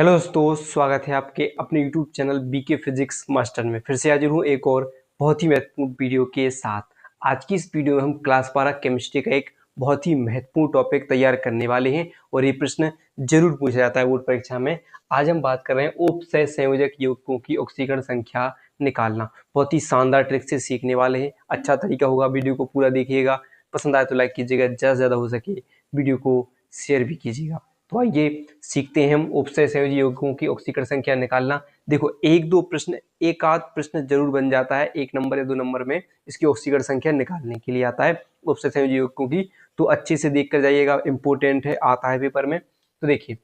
Hello दोस्तों, स्वागत है आपके अपने YouTube channel BK physics master में। फिर से हाजिर हूँ एक और बहुत ही महत्वपूर्ण वीडियो के साथ। आज की इस वीडियो में हम क्लास 12 केमिस्ट्री का एक बहुत ही महत्वपूर्ण टॉपिक तैयार करने वाले हैं और ये प्रश्न जरूर पूछा जाता है बोर्ड परीक्षा में। आज हम बात कर रहे हैं उपसय संयोजक यौगिकों की ऑक्सीकरण संख्या निकालना। बहुत ही शानदार ट्रिक से सीखने वाले हैं। अच्छा तरीका होगा, वीडियो को पूरा देखिएगा। पसंद आए तो लाइक कीजिएगा, ज़्यादा से ज़्यादा हो सके वीडियो को शेयर भी कीजिएगा। तो आइए सीखते हैं हम उपसय संयोजी यौगिकों की ऑक्सीकरण संख्या निकालना। देखो, एक आध प्रश्न जरूर बन जाता है, 1 नंबर या 2 नंबर में इसकी ऑक्सीकरण संख्या निकालने के लिए आता है उपसय संयोजी यौगिकों की। तो अच्छे से देख कर जाइएगा, इंपॉर्टेंट है, आता है पेपर में। तो देखिए,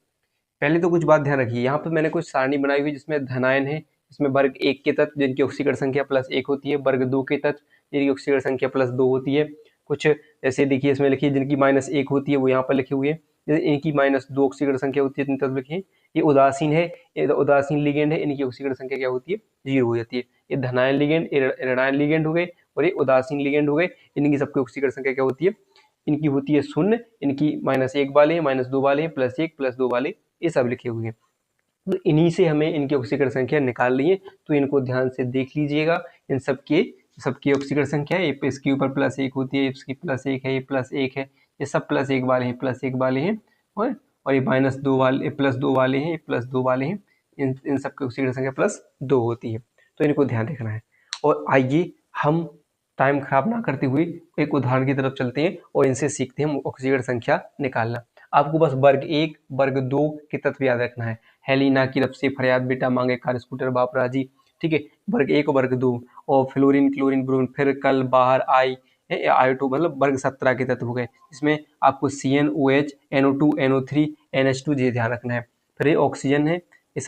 पहले तो कुछ बात ध्यान रखिए। यहाँ पर मैंने कुछ सारणी बनाई हुई जिसमें धनायन है, इसमें वर्ग 1 के तत्व जिनकी ऑक्सीकरण संख्या +1 होती है, वर्ग 2 के तत्व जिनकी ऑक्सीकरण संख्या +2 होती है। कुछ ऐसे देखिए, इसमें लिखिए जिनकी -1 होती है, वो यहाँ पर लिखे हुए हैं। इनकी -2 ऑक्सीकरण संख्या होती है, तत्व लिखे। ये उदासीन है, ये उदासीन लिगेंड है, इनकी ऑक्सीकरण संख्या क्या होती है? 0 हो जाती है। ये धनायन लिगेंड, ऋणायन लिगेंड हो गए और ये उदासीन लिगेंड हो गए। इनकी सबकी ऑक्सीकरण संख्या क्या होती है? इनकी होती है 0। इनकी -1 वाले हैं, -2 वाले हैं, +1 +2 वाले, ये सब लिखे हुए हैं। तो इन्हीं से हमें इनकी ऑक्सीकरण संख्या निकालनी है। तो इनको ध्यान से देख लीजिएगा। इन सबकी ऑक्सीकरण संख्या है। इसके ऊपर +1 होती है, इसकी +1 है, ये +1 है, ये सब +1 वाले हैं, +1 वाले हैं। और ये -2 वाले, +2 वाले हैं, ये +2 वाले हैं। इन सबकी ऑक्सीकरण संख्या +2 होती है। तो इनको ध्यान रखना है। और आइए हम टाइम खराब ना करते हुए एक उदाहरण की तरफ चलते हैं और इनसे सीखते हैं ऑक्सीकरण संख्या निकालना। आपको बस वर्ग 1 वर्ग 2 के तत्व याद रखना है। हेलिना की तरफ से फरियाद बेटा मांगे कार स्कूटर बाप राजी, ठीक है। वर्ग 1 वर्ग 2 और फ्लोरीन क्लोरीन ब्रोमीन, फिर कल बाहर आई I2, मतलब वर्ग 17 के तत्व हो गए। इसमें आपको CN OH NO2 NO3 NH2 ये ध्यान रखना है। फिर ये ऑक्सीजन है, ये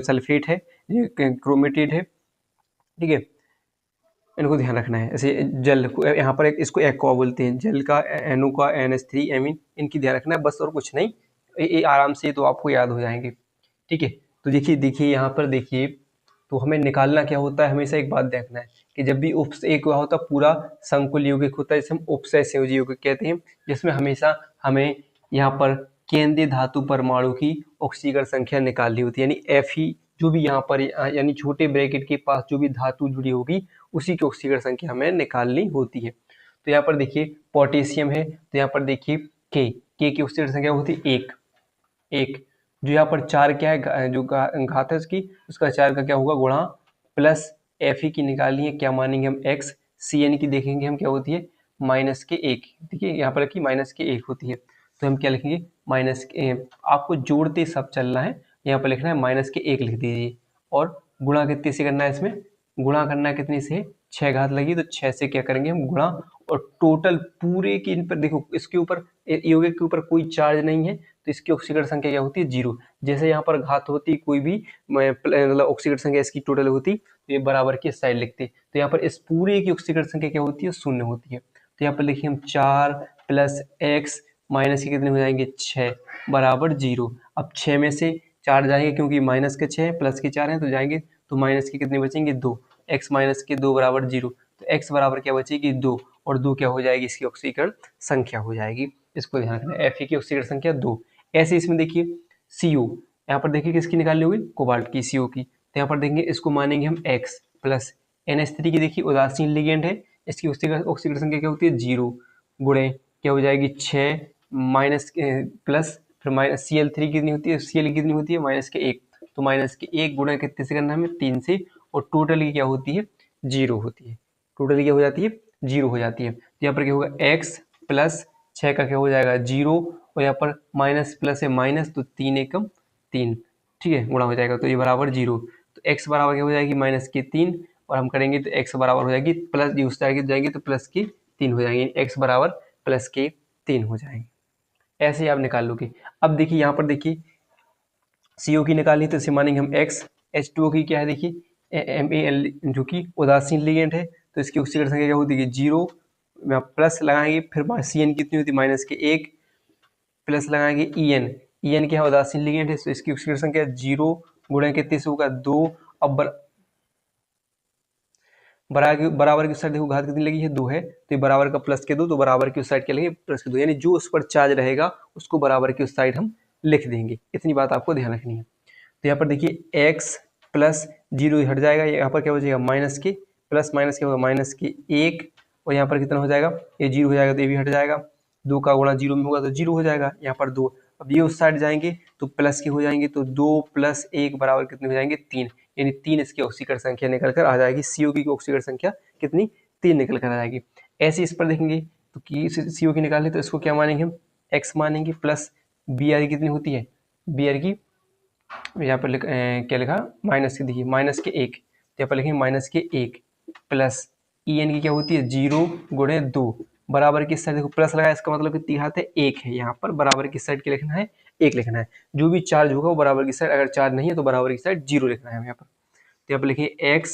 सल्फेट है, ये क्रोमेटेड है, ठीक है। इनको ध्यान रखना है। ऐसे जल को यहाँ पर इसको एक्वा बोलते हैं, जल का NO का NH3 एमीन, इनकी ध्यान रखना है बस, और कुछ नहीं। ये आराम से तो आपको याद हो जाएंगे, ठीक है। तो देखिए यहाँ पर देखिए, तो हमें निकालना क्या होता है, हमेशा एक बात देखना है कि जब भी उपसय क्या होता है, पूरा संकुल यौगिक होता है जिसे हम उपसय संयोजी यौगिक कहते हैं, जिसमें हमेशा हमें यहाँ पर केंद्रीय धातु परमाणु की ऑक्सीकरण संख्या निकालनी होती है। यानी Fe जो भी यहाँ पर, यानी छोटे ब्रैकेट के पास जो भी धातु जुड़ी होगी उसी की ऑक्सीकरण संख्या हमें निकालनी होती है। तो यहाँ पर देखिए पोटेशियम है, तो यहाँ पर देखिए के की ऑक्सीकरण संख्या होती है 1। जो यहाँ पर 4 क्या है, जो घात है उसकी, उसका 4 का क्या होगा गुणा, प्लस Fe की निकालनी है, क्या मानेंगे हम x। Cn की देखेंगे हम क्या होती है, -1। देखिए यहाँ पर की -1 होती है, तो हम क्या लिखेंगे, आपको जोड़ते सब चलना है। यहाँ पर लिखना है -1 लिख दीजिए। और गुणा कितने से करना है, इसमें गुणा करना है कितने से, 6 घात लगी तो 6 से क्या करेंगे हम गुणा। और टोटल पूरे की, इन पर देखो, इसके ऊपर यौगिक के ऊपर कोई चार्ज नहीं है, तो इसकी ऑक्सीकरण संख्या क्या होती है, 0। जैसे यहाँ पर घात होती कोई भी, मतलब ऑक्सीकरण संख्या इसकी टोटल होती, तो ये बराबर की साइड लिखते। तो यहाँ पर इस पूरे की ऑक्सीकरण संख्या क्या होती है, 0 होती है। तो यहाँ पर लिखिए हम 4 + x माइनस के कितने हो जाएंगे, 6 बराबर 0। अब 6 में से 4 जाएंगे क्योंकि माइनस के 6 प्लस के 4 हैं, तो जाएंगे, तो माइनस के कितने बचेंगे, 2। x माइनस के 2 बराबर 0। तो x बराबर क्या बचेगी, 2। और 2 क्या हो जाएगी, इसकी ऑक्सीकरण संख्या हो जाएगी। इसको ध्यान रखना है, Fe की ऑक्सीकरण संख्या 2। ऐसे इसमें देखिए CO, यहाँ पर देखिए किसकी निकालनी होगी, कोबाल्ट की, CO की। तो यहाँ पर देखेंगे, इसको मानेंगे हम x प्लस NH3 की, देखिए उदासीन लिगेंड है, इसकी ऑक्सीकरण संख्या क्या होती है, 0 गुणे क्या हो जाएगी, 6 माइनस प्लस, फिर माइनस Cl3 कितनी होती है, Cl कितनी होती है, -1। तो -1 गुणा कितने से करना है हमें, 3 से। और टोटल की क्या होती है, 0 होती है। टोटल क्या हो जाती है, 0 हो जाती है। तो यहाँ पर क्या होगा, x प्लस 6 का क्या हो जाएगा, 0। और यहाँ पर माइनस प्लस है माइनस, तो 3 एकम 3, ठीक है, गुणा हो जाएगा, तो ये बराबर 0। तो x बराबर क्या हो जाएगी, -3। और हम करेंगे तो x बराबर हो जाएगी प्लस, ये उस तरह जाएगी तो +3 हो जाएंगे, x बराबर +3 हो जाएंगे। ऐसे ही आप निकाल लोगे। अब देखिए यहाँ पर देखिए CO की निकालनी, तो इसे मानेंगे हम x। H2O की क्या है, देखिए MAL जो कि उदासीन लिगेंड है, तो इसकी ऑक्सीकरण संख्या क्या होती है, 0। प्लस लगाएंगे, फिर CN कितनी होती है, -1 प्लस लगाएंगे EN क्या है, उदासीन लिगेंड है, तो इसकी ऑक्सीकरण संख्या 0 गुणा कितने से होगा, 2। अब बराबर की साइड देखो, घात कितनी लगी है, 2 है, तो ये बराबर का प्लस के 2, तो बराबर की उस साइड क्या लगे, प्लस के 2। यानी जो उस पर चार्ज रहेगा उसको बराबर की उस साइड हम लिख देंगे। इतनी बात आपको ध्यान रखनी है। तो यहाँ पर देखिए x प्लस 0 हट जाएगा, यहाँ पर क्या हो जाएगा माइनस के, प्लस माइनस क्या होगा माइनस के 1, और यहाँ पर कितना हो जाएगा ये 0 हो जाएगा तो ये भी हट जाएगा, 2 का गुणा 0 में होगा तो 0 हो जाएगा, यहाँ पर 2। अब ये उस साइड जाएंगे तो प्लस के हो जाएंगे, तो 2 प्लस 1 बराबर कितने हो जाएंगे 3, यानी 3 इसकी ऑक्सीकरण संख्या निकल कर आ जाएगी। CO की ऑक्सीकरण संख्या कितनी 3 निकल कर आ जाएगी। ऐसे इस पर देखेंगे तो CO की निकालें तो इसको क्या मानेंगे हम x मानेंगे, प्लस Br कितनी होती है, Br की यहाँ पर क्या लिखा माइनस के, देखिए माइनस के 1, तो यहाँ पर लिखेंगे माइनस के 1 प्लस En की क्या होती है 0 गुणे 2 बराबर की साइड, देखो प्लस लगाया इसका मतलब कि घात है 1 है, यहाँ पर बराबर की साइड क्या लिखना है 1 लिखना है। जो भी चार्ज होगा वो बराबर की साइड, अगर चार्ज नहीं है तो बराबर की साइड 0 लिखना है यहाँ पर। तो यहाँ पर लिखिए x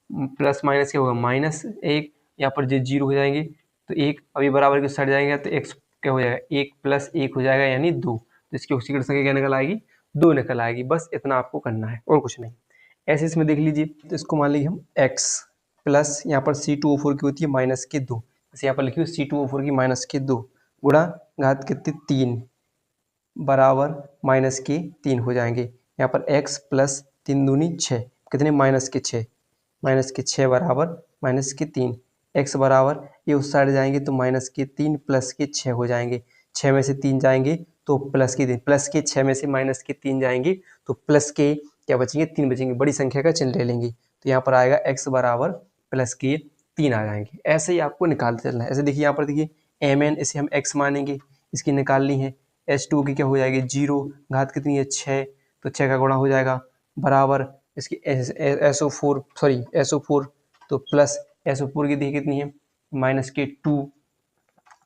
प्लस माइनस क्या होगा माइनस 1, यहाँ पर जो 0 हो जाएंगे तो 1, अभी बराबर की साइड जाएंगे तो x क्या हो जाएगा 1 प्लस 1 हो जाएगा यानी 2, तो इसकी ऑक्सीकरण संख्या क्या निकल आएगी 2 निकल आएगी। बस इतना आपको करना है और कुछ नहीं। ऐसे इसमें देख लीजिए तो इसको मान लीजिए हम x प्लस यहाँ पर C2O4 की होती है माइनस के 2, जैसे यहाँ पर लिखी हुई C2O4 की माइनस के 2 गुणा घात कितनी 3 बराबर माइनस के 3 हो जाएंगे। यहाँ पर x प्लस 3 दूनी 6 कितने माइनस के 6, माइनस के 6 बराबर माइनस के 3, x बराबर ये उस साइड जाएंगे तो माइनस के 3 प्लस के 6 हो जाएंगे, 6 में से 3 जाएंगे तो प्लस के 3, प्लस के 6 में से माइनस के 3 जाएंगे तो प्लस के क्या बचेंगे 3 बचेंगे, बड़ी संख्या का चिन्ह ले लेंगे तो यहाँ पर आएगा x बराबर प्लस के 3 आ जाएंगे। ऐसे ही आपको निकालते चलना है। ऐसे देखिए यहाँ पर देखिए mn इसे हम x मानेंगे, इसकी निकालनी है, H2 की क्या हो जाएगी 0, घात कितनी है 6, तो 6 का गुणा हो जाएगा बराबर इसकी SO4 तो प्लस SO4 की देखिए कितनी है माइनस के 2,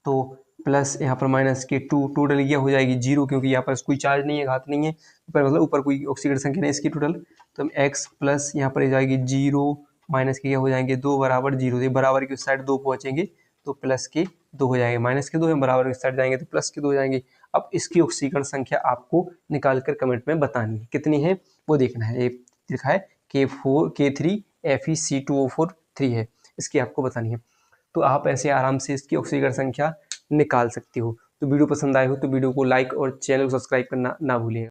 तो प्लस यहाँ पर माइनस के 2, टोटल यह हो जाएगी 0 क्योंकि यहाँ पर कोई चार्ज नहीं है, घात नहीं है, ऊपर मतलब ऊपर कोई ऑक्सीकरण संख्या नहीं इसकी टोटल, तो हम x प्लस यहाँ पर जाएगी 0 माइनस के क्या हो जाएंगे 2 बराबर 0, बराबर की साइड 2 पहुँचेंगे तो प्लस के 2 हो जाएंगे, माइनस के 2 हम बराबर की साइड जाएंगे तो प्लस के 2 हो जाएंगे। अब इसकी ऑक्सीकरण संख्या आपको निकाल कर कमेंट में बतानी है, कितनी है वो देखना है। ये लिखा है K3FeC2O4 3 है, इसकी आपको बतानी है। तो आप ऐसे आराम से इसकी ऑक्सीकरण संख्या निकाल सकते हो। तो वीडियो पसंद आए हो तो वीडियो को लाइक और चैनल को सब्सक्राइब करना ना भूलिएगा।